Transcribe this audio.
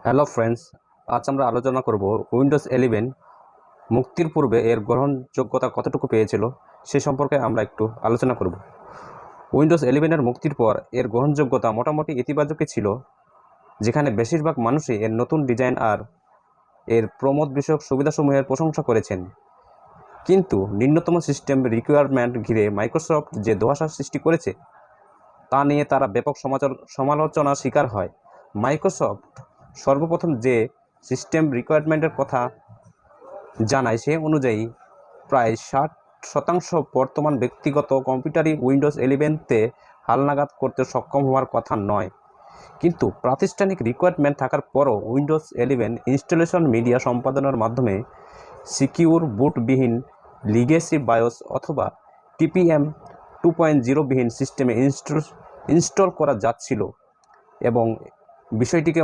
Hello friends, আজ আমরা আলোচনা করব উইন্ডোজ 11 মুক্তির পূর্বে এর গ্রহণযোগ্যতা কতটুকু পেয়েছিল সে সম্পর্কে আমরা একটু আলোচনা করব। উইন্ডোজ 11-এর মুক্তির পর এর গ্রহণযোগ্যতা মোটামুটি ইতিবাচকই ছিল, যেখানে বেশিরভাগ মানুষই এর নতুন ডিজাইন আর এর প্রমোদ বিষয়ক সুবিধাসমূহের প্রশংসা করেছেন। কিন্তু নিম্নতম সিস্টেম রিকোয়ারমেন্ট ঘিরে মাইক্রোসফট যে ধোঁয়াশা সৃষ্টি করেছে তা নিয়ে তারা ব্যাপক সমালোচনার শিকার হয়। মাইক্রোসফট সর্বপ্রথম যে সিস্টেম রিকোয়ারমেন্টের কথা জানায় সে অনুযায়ী প্রায় 60% বর্তমান ব্যক্তিগত কম্পিউটারই উইন্ডোজ 11-তে হালনাগাদ করতে সক্ষম হওয়ার কথা নয়। কিন্তু প্রাতিষ্ঠানিক রিকোয়ারমেন্ট থাকার পরও উইন্ডোজ 11 ইনস্টলেশন মিডিয়া সম্পাদনের মাধ্যমে সিকিউর বুটবিহীন লিগেসি বায়োস অথবা টিপিএম 2.0 বিহীন সিস্টেমে ইনস্টল করা যাচ্ছিল এবং বিষয়টিকে